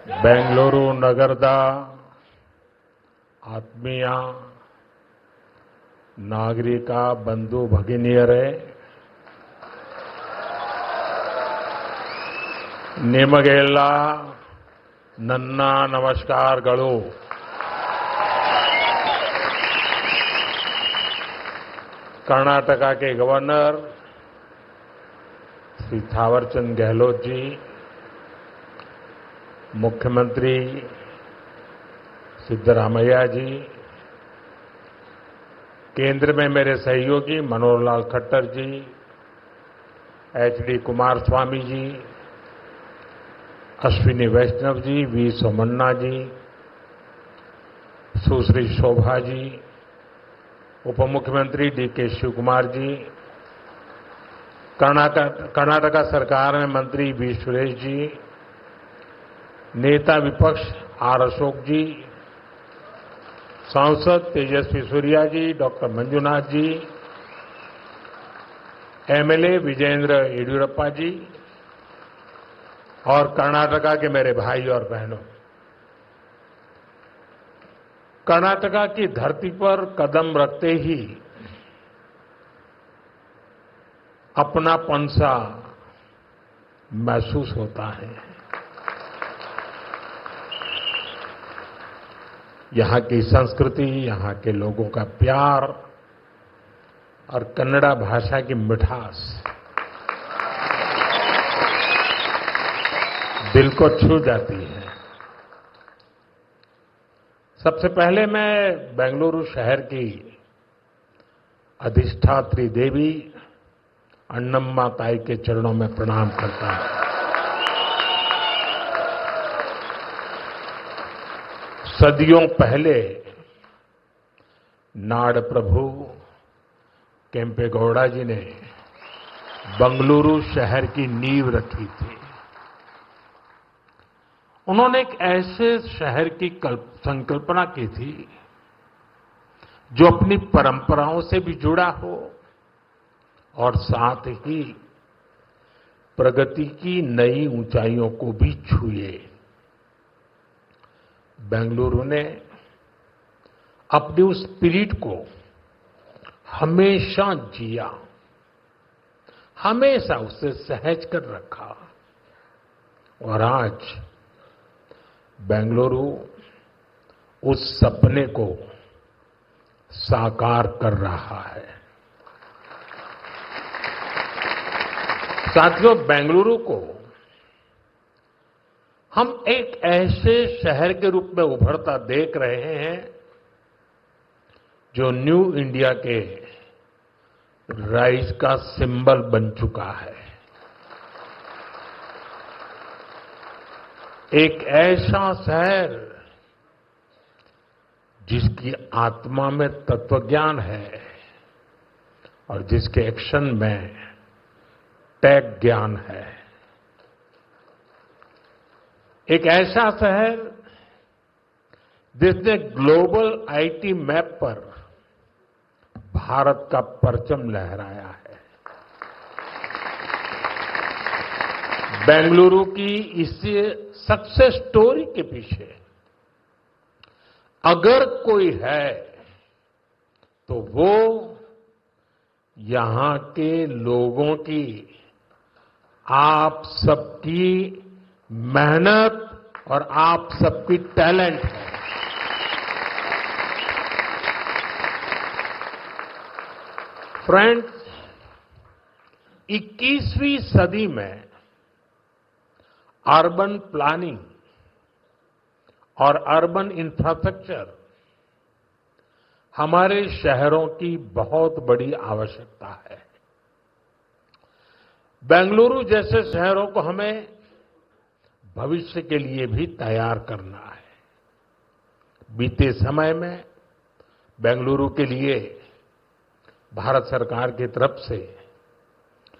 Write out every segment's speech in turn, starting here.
ಬೆಂಗಳೂರು ನಗರದ ಆತ್ಮೀಯ ನಾಗರಿಕ ಬಂಧು ಭಗಿನಿಯರೇ, ನಿಮಗೆಲ್ಲ ನನ್ನ ನಮಸ್ಕಾರಗಳು. कर्नाटक के गवर्नर श्री थावरचंद गहलोत जी, मुख्यमंत्री सिद्धरामैया जी, केंद्र में मेरे सहयोगी मनोहर लाल खट्टर जी, एचडी कुमारस्वामी जी, अश्विनी वैष्णव जी, वी सोमन्ना जी, सुश्री शोभा जी, उप मुख्यमंत्री डीके शिवकुमार जी, कर्नाटक सरकार में मंत्री वी सुरेश जी, नेता विपक्ष आर अशोक जी, सांसद तेजस्वी सूर्या जी, डॉक्टर मंजुनाथ जी, एमएलए विजेंद्र येडियुरप्पा जी और कर्नाटका के मेरे भाई और बहनों, कर्नाटका की धरती पर कदम रखते ही अपनापन सा महसूस होता है. यहां की संस्कृति, यहां के लोगों का प्यार और कन्नड़ा भाषा की मिठास दिल को छू जाती है. सबसे पहले मैं बेंगलुरु शहर की अधिष्ठात्री देवी अन्नम्मा ताई के चरणों में प्रणाम करता हूं. सदियों पहले नाड़ प्रभु केम्पेगौड़ा जी ने बेंगलुरु शहर की नींव रखी थी. उन्होंने एक ऐसे शहर की संकल्पना की थी जो अपनी परंपराओं से भी जुड़ा हो और साथ ही प्रगति की नई ऊंचाइयों को भी छुए. बेंगलुरु ने अपनी उस स्पिरिट को हमेशा जिया, हमेशा उसे सहज कर रखा और आज बेंगलुरु उस सपने को साकार कर रहा है. साथियों, बेंगलुरु को हम एक ऐसे शहर के रूप में उभरता देख रहे हैं जो न्यू इंडिया के राइज का सिंबल बन चुका है. एक ऐसा शहर जिसकी आत्मा में तत्वज्ञान है और जिसके एक्शन में टेक ज्ञान है. एक ऐसा शहर जिसने ग्लोबल आईटी मैप पर भारत का परचम लहराया है. बेंगलुरु की इस सक्सेस स्टोरी के पीछे अगर कोई है तो वो यहां के लोगों की, आप सबकी मेहनत और आप सबकी टैलेंट है. फ्रेंड्स, 21वीं सदी में अर्बन प्लानिंग और अर्बन इंफ्रास्ट्रक्चर हमारे शहरों की बहुत बड़ी आवश्यकता है. बेंगलुरु जैसे शहरों को हमें भविष्य के लिए भी तैयार करना है. बीते समय में बेंगलुरु के लिए भारत सरकार की तरफ से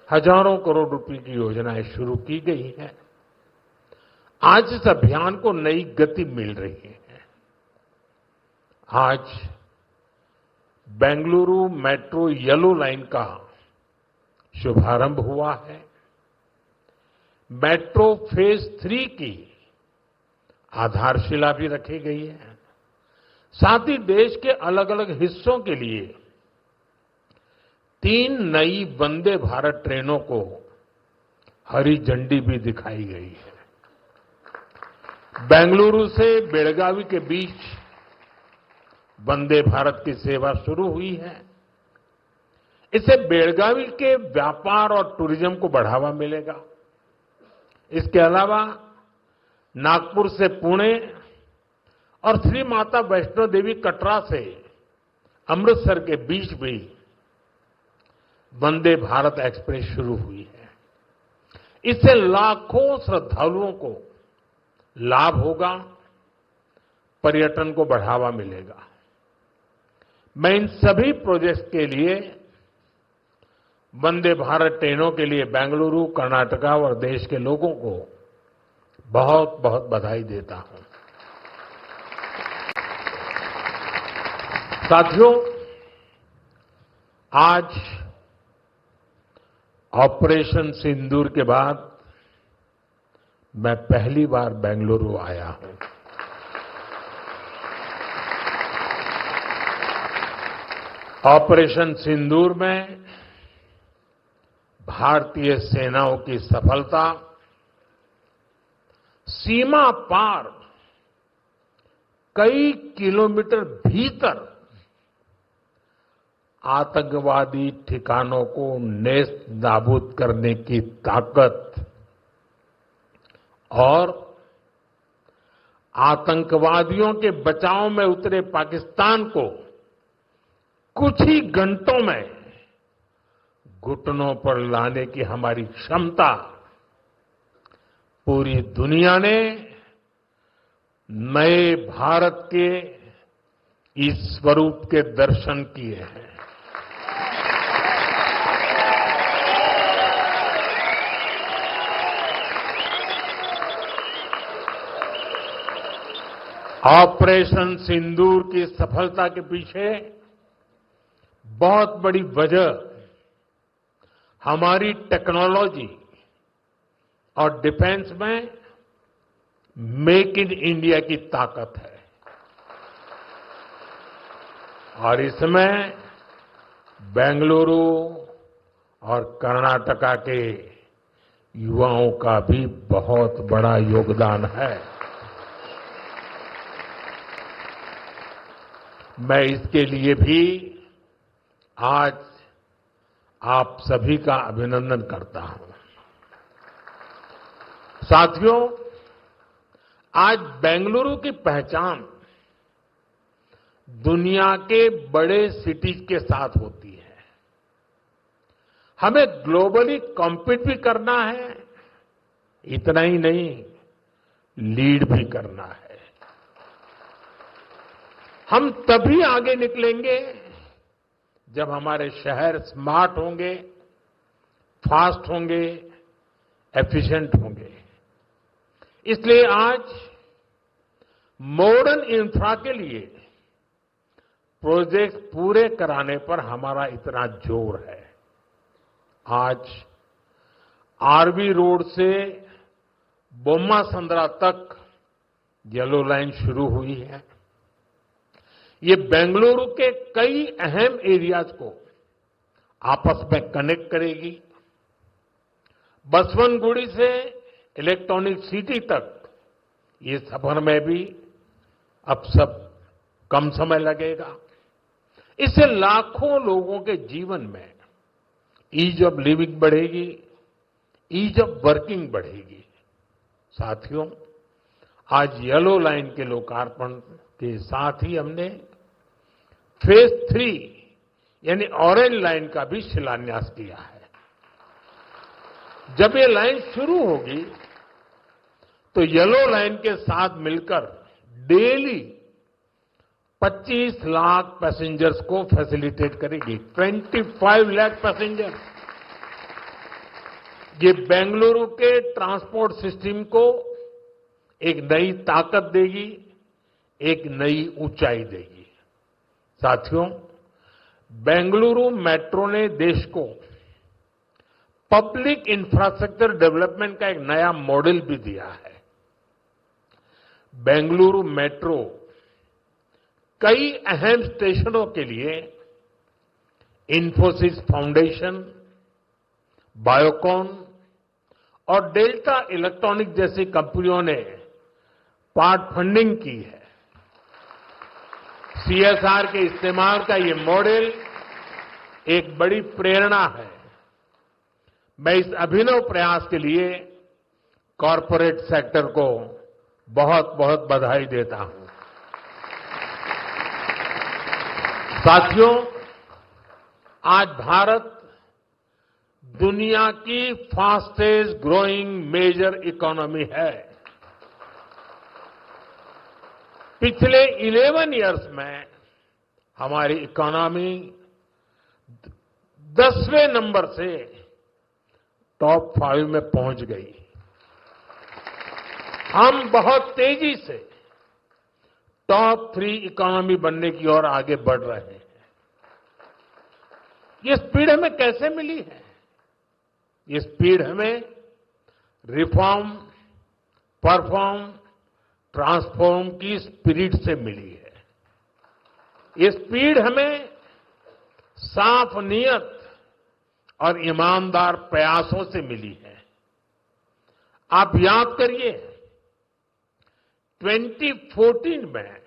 हजारों करोड़ रुपए की योजनाएं शुरू की गई हैं. आज इस अभियान को नई गति मिल रही है. आज बेंगलुरु मेट्रो येलो लाइन का शुभारंभ हुआ है. मेट्रो फेज 3 की आधारशिला भी रखी गई है। साथ ही देश के अलग अलग हिस्सों के लिए 3 नई वंदे भारत ट्रेनों को हरी झंडी भी दिखाई गई है। बेंगलुरु से बेलगावी के बीच वंदे भारत की सेवा शुरू हुई है। इससे बेलगावी के व्यापार और टूरिज्म को बढ़ावा मिलेगा। इसके अलावा नागपुर से पुणे और श्री माता वैष्णो देवी कटरा से अमृतसर के बीच भी वंदे भारत एक्सप्रेस शुरू हुई है। इससे लाखों श्रद्धालुओं को लाभ होगा, पर्यटन को बढ़ावा मिलेगा। मैं इन सभी प्रोजेक्ट्स के लिए वंदे भारत ट्रेनों के लिए बेंगलुरु, कर्नाटका और देश के लोगों को बहुत बहुत बधाई देता हूं। साथियों, आज ऑपरेशन सिंदूर के बाद मैं पहली बार बेंगलुरु आया हूं। ऑपरेशन सिंदूर में भारतीय सेनाओं की सफलता सीमा पार कई किलोमीटर भीतर आतंकवादी ठिकानों को नेस्त नाबूद करने की ताकत और आतंकवादियों के बचाव में उतरे पाकिस्तान को कुछ ही घंटों में घुटनों पर लाने की हमारी क्षमता पूरी दुनिया ने नए भारत के इस स्वरूप के दर्शन किए हैं। ऑपरेशन सिंदूर की सफलता के पीछे बहुत बड़ी वजह हमारी टेक्नोलॉजी और डिफेंस में मेक इन इंडिया की ताकत है। और इसमें बेंगलुरु और कर्नाटका के युवाओं का भी बहुत बड़ा योगदान है। मैं इसके लिए भी आज आप सभी का अभिनंदन करता हूं। साथियों, आज बेंगलुरु की पहचान दुनिया के बड़े सिटीज के साथ होती है। हमें ग्लोबली कॉम्पीट भी करना है, इतना ही नहीं, लीड भी करना है। हम तभी आगे निकलेंगे जब हमारे शहर स्मार्ट होंगे, फास्ट होंगे, एफिशिएंट होंगे। इसलिए आज मॉडर्न इंफ्रा के लिए प्रोजेक्ट पूरे कराने पर हमारा इतना जोर है। आज आरवी रोड से बोम्मा संद्रा तक येलो लाइन शुरू हुई है। ये बेंगलुरु के कई अहम एरियाज को आपस में कनेक्ट करेगी। बसवनगुड़ी से इलेक्ट्रॉनिक सिटी तक ये सफर में भी अब सब कम समय लगेगा। इससे लाखों लोगों के जीवन में ईज ऑफ लिविंग बढ़ेगी, ईज ऑफ वर्किंग बढ़ेगी। साथियों, आज येलो लाइन के लोकार्पण के साथ ही हमने फेज 3 यानी ऑरेंज लाइन का भी शिलान्यास किया है। जब ये लाइन शुरू होगी तो येलो लाइन के साथ मिलकर डेली 25 लाख पैसेंजर्स को फैसिलिटेट करेगी। 25 लाख पैसेंजर। ये बेंगलुरु के ट्रांसपोर्ट सिस्टम को एक नई ताकत देगी, एक नई ऊंचाई देगी। साथियों, बेंगलुरु मेट्रो ने देश को पब्लिक इंफ्रास्ट्रक्चर डेवलपमेंट का एक नया मॉडल भी दिया है। बेंगलुरु मेट्रो कई अहम स्टेशनों के लिए इंफोसिस फाउंडेशन, बायोकॉन और डेल्टा इलेक्ट्रॉनिक जैसी कंपनियों ने पार्ट फंडिंग की है। सीएसआर के इस्तेमाल का ये मॉडल एक बड़ी प्रेरणा है। मैं इस अभिनव प्रयास के लिए कॉरपोरेट सेक्टर को बहुत बहुत बधाई देता हूं। साथियों, आज भारत दुनिया की फास्टेस्ट ग्रोइंग मेजर इकोनॉमी है। पिछले 11 इयर्स में हमारी इकोनॉमी 10वें नंबर से टॉप 5 में पहुंच गई। हम बहुत तेजी से टॉप 3 इकोनॉमी बनने की ओर आगे बढ़ रहे हैं। ये स्पीड हमें कैसे मिली है? ये स्पीड हमें रिफॉर्म, परफॉर्म, ट्रांसफॉर्म की स्पिरिट से मिली है। ये स्पीड हमें साफ नीयत और ईमानदार प्रयासों से मिली है। आप याद करिए, 2014 में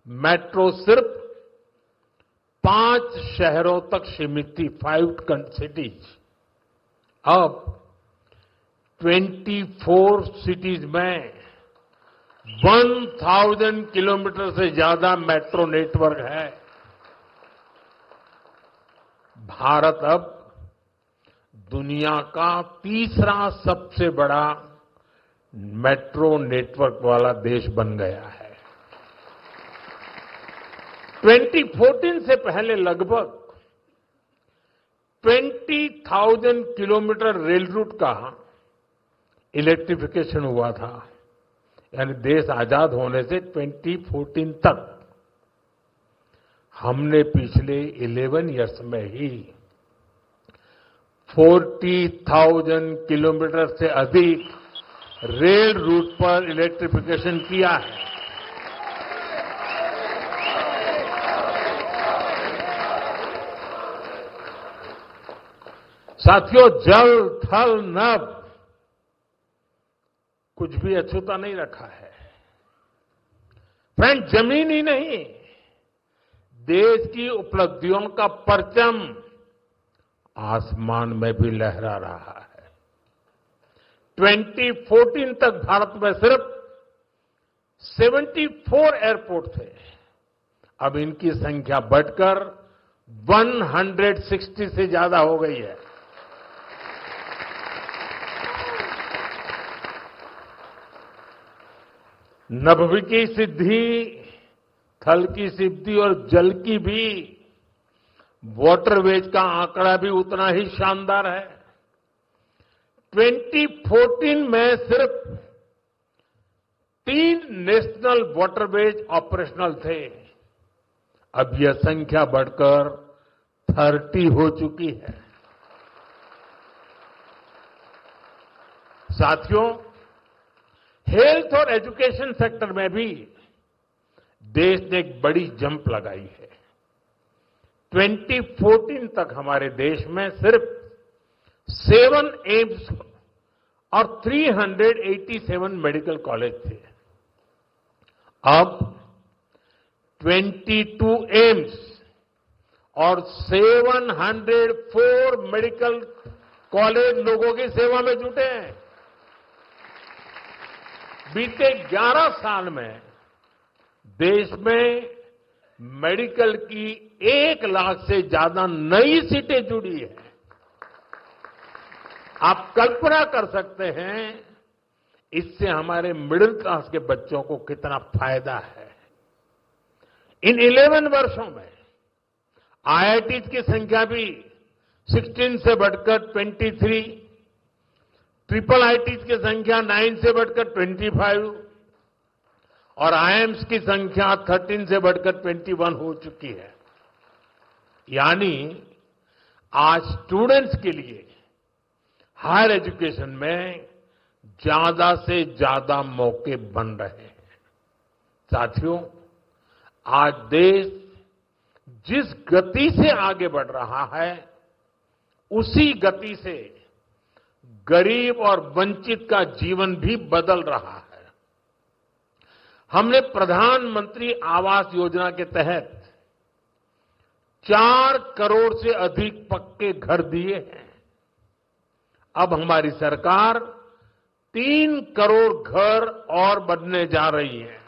मेट्रो सिर्फ 5 शहरों तक सीमित थी, 5 सिटीज। अब 24 सिटीज में 1000 किलोमीटर से ज्यादा मेट्रो नेटवर्क है। भारत अब दुनिया का तीसरा सबसे बड़ा मेट्रो नेटवर्क वाला देश बन गया है। 2014 से पहले लगभग 20,000 किलोमीटर रेल रूट का इलेक्ट्रिफिकेशन हुआ था। यानी देश आजाद होने से 2014 तक हमने पिछले 11 इयर्स में ही 40,000 किलोमीटर से अधिक रेल रूट पर इलेक्ट्रिफिकेशन किया है। साथियों, जल, थल, नभ कुछ भी अछूता नहीं रखा है। फ्रेंड, जमीन ही नहीं, देश की उपलब्धियों का परचम आसमान में भी लहरा रहा है। 2014 तक भारत में सिर्फ 74 एयरपोर्ट थे। अब इनकी संख्या बढ़कर 160 से ज्यादा हो गई है। नभ की सिद्धि, थल की सिद्धि और जल की भी वाटरवेज का आंकड़ा भी उतना ही शानदार है। 2014 में सिर्फ 3 नेशनल वाटरवेज ऑपरेशनल थे। अब यह संख्या बढ़कर 30 हो चुकी है। साथियों, हेल्थ और एजुकेशन सेक्टर में भी देश ने एक बड़ी जंप लगाई है। 2014 तक हमारे देश में सिर्फ 7 एम्स और 387 मेडिकल कॉलेज थे। अब 22 एम्स और 704 मेडिकल कॉलेज लोगों की सेवा में जुटे हैं। बीते 11 साल में देश में मेडिकल की 1 लाख से ज्यादा नई सीटें जुड़ी है। आप कल्पना कर सकते हैं इससे हमारे मिडिल क्लास के बच्चों को कितना फायदा है। इन 11 वर्षों में आईआईटीज की संख्या भी 16 से बढ़कर 23, ट्रिपल आईटीज की संख्या 9 से बढ़कर 25 और आईएम्स की संख्या 13 से बढ़कर 21 हो चुकी है। यानी आज स्टूडेंट्स के लिए हायर एजुकेशन में ज्यादा से ज्यादा मौके बन रहे हैं। साथियों, आज देश जिस गति से आगे बढ़ रहा है, उसी गति से गरीब और वंचित का जीवन भी बदल रहा है। हमने प्रधानमंत्री आवास योजना के तहत 4 करोड़ से अधिक पक्के घर दिए हैं। अब हमारी सरकार 3 करोड़ घर और बनने जा रही है।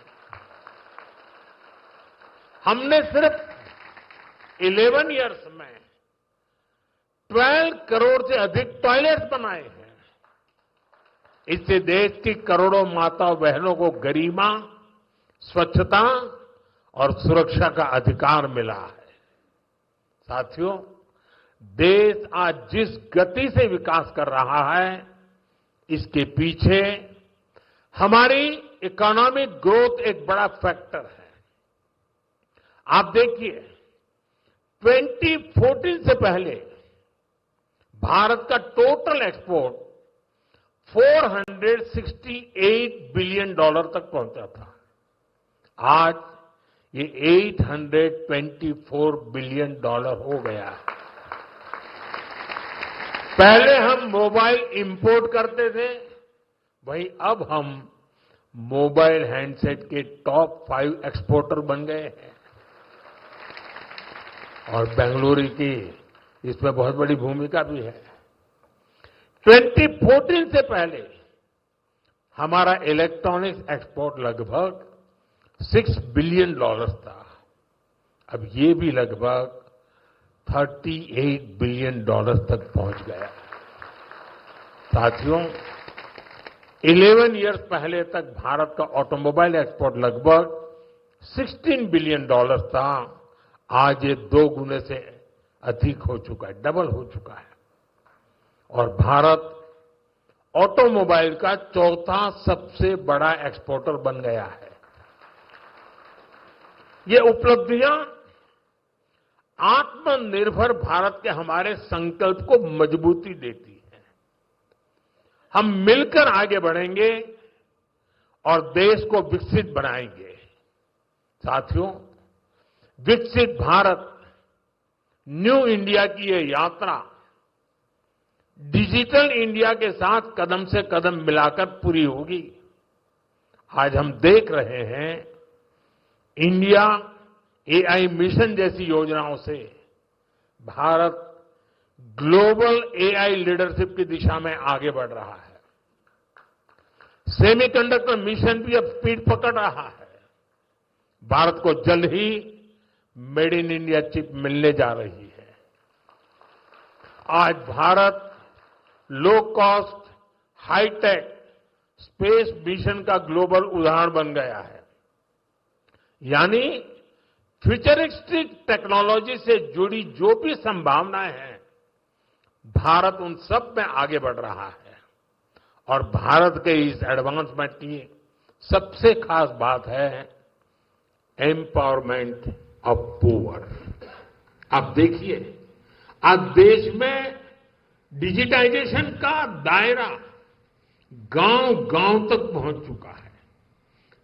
हमने सिर्फ 11 इयर्स में 12 करोड़ से अधिक टॉयलेट्स बनाए हैं। इससे देश की करोड़ों माताओं बहनों को गरिमा, स्वच्छता और सुरक्षा का अधिकार मिला है। साथियों, देश आज जिस गति से विकास कर रहा है, इसके पीछे हमारी इकोनॉमिक ग्रोथ एक बड़ा फैक्टर है। आप देखिए, 2014 से पहले भारत का टोटल एक्सपोर्ट $468 बिलियन तक पहुंचा था। आज ये $824 बिलियन हो गया है। पहले हम मोबाइल इंपोर्ट करते थे, वहीं अब हम मोबाइल हैंडसेट के टॉप 5 एक्सपोर्टर बन गए हैं। और बेंगलुरु की इसमें बहुत बड़ी भूमिका भी है। 2014 से पहले हमारा इलेक्ट्रॉनिक्स एक्सपोर्ट लगभग $6 बिलियन था। अब ये भी लगभग $38 बिलियन तक पहुंच गया। साथियों, 11 इयर्स पहले तक भारत का ऑटोमोबाइल एक्सपोर्ट लगभग $16 बिलियन था। आज ये 2 गुने से अधिक हो चुका है, डबल हो चुका है। और भारत ऑटोमोबाइल का 4था सबसे बड़ा एक्सपोर्टर बन गया है। ये उपलब्धियां आत्मनिर्भर भारत के हमारे संकल्प को मजबूती देती है। हम मिलकर आगे बढ़ेंगे और देश को विकसित बनाएंगे। साथियों, विकसित भारत न्यू इंडिया की ये यात्रा डिजिटल इंडिया के साथ कदम से कदम मिलाकर पूरी होगी। आज हम देख रहे हैं, इंडिया एआई मिशन जैसी योजनाओं से भारत ग्लोबल एआई लीडरशिप की दिशा में आगे बढ़ रहा है। सेमीकंडक्टर मिशन भी अब स्पीड पकड़ रहा है। भारत को जल्द ही मेड इन इंडिया चिप मिलने जा रही है। आज Bharat low cost, high tech space mission का ग्लोबल उदाहरण बन गया है। यानी फ्यूचरिस्टिक टेक्नोलॉजी से जुड़ी जो भी संभावनाएं हैं, भारत उन सब में आगे बढ़ रहा है। और भारत के इस एडवांसमेंट की सबसे खास बात है एम्पावरमेंट ऑफ पुअर। आप देखिए, आज देश में डिजिटाइजेशन का दायरा गांव-गांव तक पहुंच चुका है।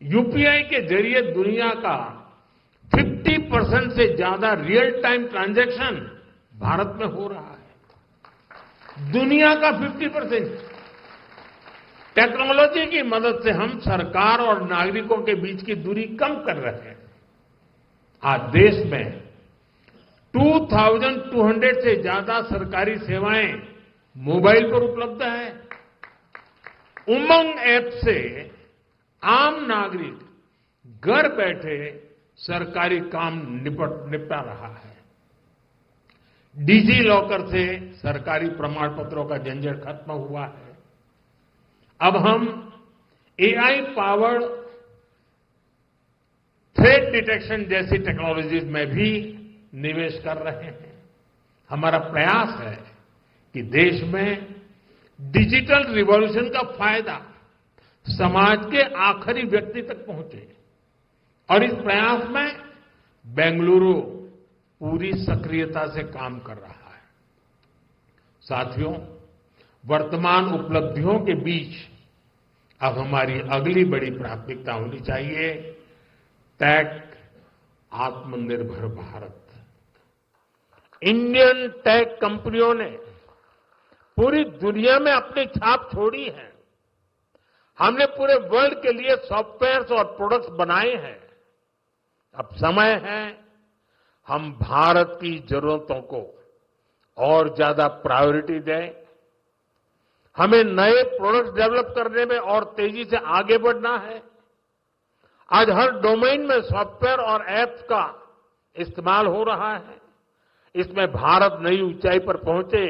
यूपीआई के जरिए दुनिया का 50% से ज्यादा रियल टाइम ट्रांजैक्शन भारत में हो रहा है। दुनिया का 50%। टेक्नोलॉजी की मदद से हम सरकार और नागरिकों के बीच की दूरी कम कर रहे हैं। आज देश में 2200 से ज्यादा सरकारी सेवाएं मोबाइल पर उपलब्ध है। उमंग ऐप से आम नागरिक घर बैठे सरकारी काम निपटा रहा है। डिजी लॉकर से सरकारी प्रमाण पत्रों का झंझट खत्म हुआ है। अब हम एआई पावर्ड थ्रेट डिटेक्शन जैसी टेक्नोलॉजीज में भी निवेश कर रहे हैं। हमारा प्रयास है कि देश में डिजिटल रिवॉल्यूशन का फायदा समाज के आखिरी व्यक्ति तक पहुंचे। और इस प्रयास में बेंगलुरु पूरी सक्रियता से काम कर रहा है। साथियों, वर्तमान उपलब्धियों के बीच अब हमारी अगली बड़ी प्राथमिकता होनी चाहिए टेक आत्मनिर्भर भारत। इंडियन टेक कंपनियों ने पूरी दुनिया में अपनी छाप छोड़ी है। हमने पूरे वर्ल्ड के लिए सॉफ्टवेयर और प्रोडक्ट्स बनाए हैं। अब समय है हम भारत की जरूरतों को और ज्यादा प्रायोरिटी दें। हमें नए प्रोडक्ट्स डेवलप करने में और तेजी से आगे बढ़ना है। आज हर डोमेन में सॉफ्टवेयर और ऐप्स का इस्तेमाल हो रहा है। इसमें भारत नई ऊंचाई पर पहुंचे,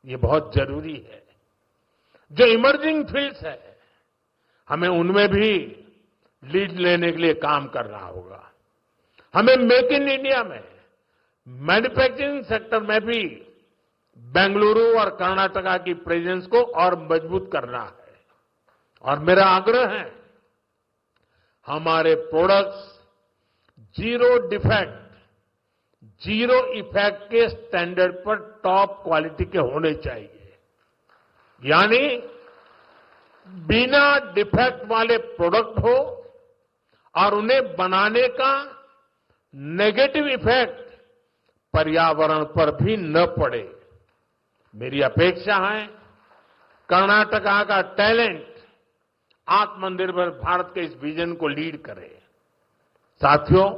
ये बहुत जरूरी है। जो इमर्जिंग फील्ड्स है, हमें उनमें भी लीड लेने के लिए काम करना होगा। हमें मेक इन इंडिया में मैन्युफैक्चरिंग सेक्टर में भी बेंगलुरु और कर्नाटका की प्रेजेंस को और मजबूत करना है। और मेरा आग्रह है हमारे products zero defect, zero effect के स्टैंडर्ड पर टॉप क्वालिटी के होने चाहिए। यानी बिना डिफेक्ट वाले प्रोडक्ट हो और उन्हें बनाने का नेगेटिव इफेक्ट पर्यावरण पर भी न पड़े। मेरी अपेक्षा है कर्नाटका का टैलेंट आत्मनिर्भर भारत के इस विजन को लीड करे। साथियों,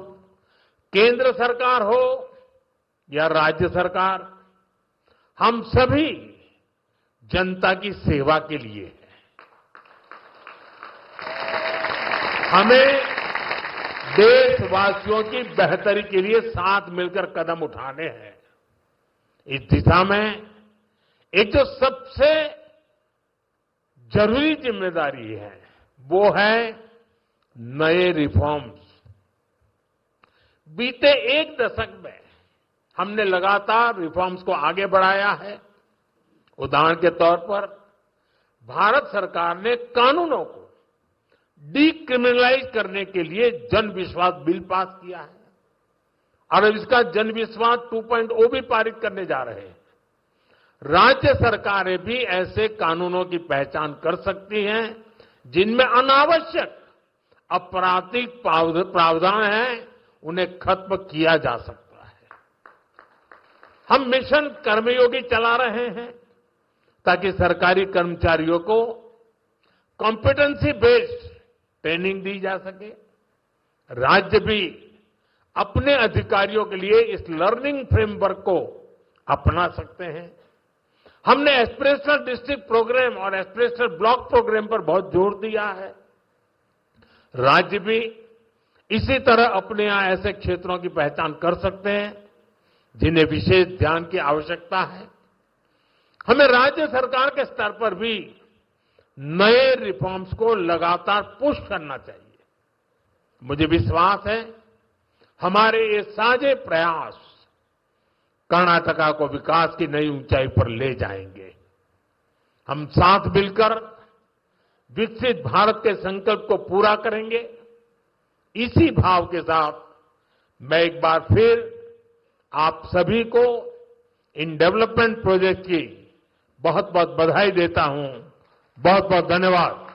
केंद्र सरकार हो या राज्य सरकार, हम सभी जनता की सेवा के लिए हैं। हमें देशवासियों की बेहतरी के लिए साथ मिलकर कदम उठाने हैं। इस दिशा में एक जो सबसे जरूरी जिम्मेदारी है वो है नए रिफॉर्म्स। बीते एक दशक में हमने लगातार रिफॉर्म्स को आगे बढ़ाया है। उदाहरण के तौर पर भारत सरकार ने कानूनों को डीक्रिमिनलाइज करने के लिए जन विश्वास बिल पास किया है और अब इसका जन विश्वास 2.0 भी पारित करने जा रहे हैं। राज्य सरकारें भी ऐसे कानूनों की पहचान कर सकती हैं जिनमें अनावश्यक आपराधिक प्रावधान हैं, उन्हें खत्म किया जा सकता है। हम मिशन कर्मयोगी चला रहे हैं ताकि सरकारी कर्मचारियों को कॉम्पिटेंसी बेस्ड ट्रेनिंग दी जा सके। राज्य भी अपने अधिकारियों के लिए इस लर्निंग फ्रेमवर्क को अपना सकते हैं। हमने एस्पिरेशनल डिस्ट्रिक्ट प्रोग्राम और एस्पिरेशनल ब्लॉक प्रोग्राम पर बहुत जोर दिया है। राज्य भी इसी तरह अपने यहां ऐसे क्षेत्रों की पहचान कर सकते हैं जिन्हें विशेष ध्यान की आवश्यकता है। हमें राज्य सरकार के स्तर पर भी नए रिफॉर्म्स को लगातार पुश करना चाहिए। मुझे विश्वास है हमारे ये साझे प्रयास कर्नाटका को विकास की नई ऊंचाई पर ले जाएंगे। हम साथ मिलकर विकसित भारत के संकल्प को पूरा करेंगे। इसी भाव के साथ मैं एक बार फिर आप सभी को इन डेवलपमेंट प्रोजेक्ट की बहुत बहुत बधाई देता हूं। बहुत बहुत धन्यवाद।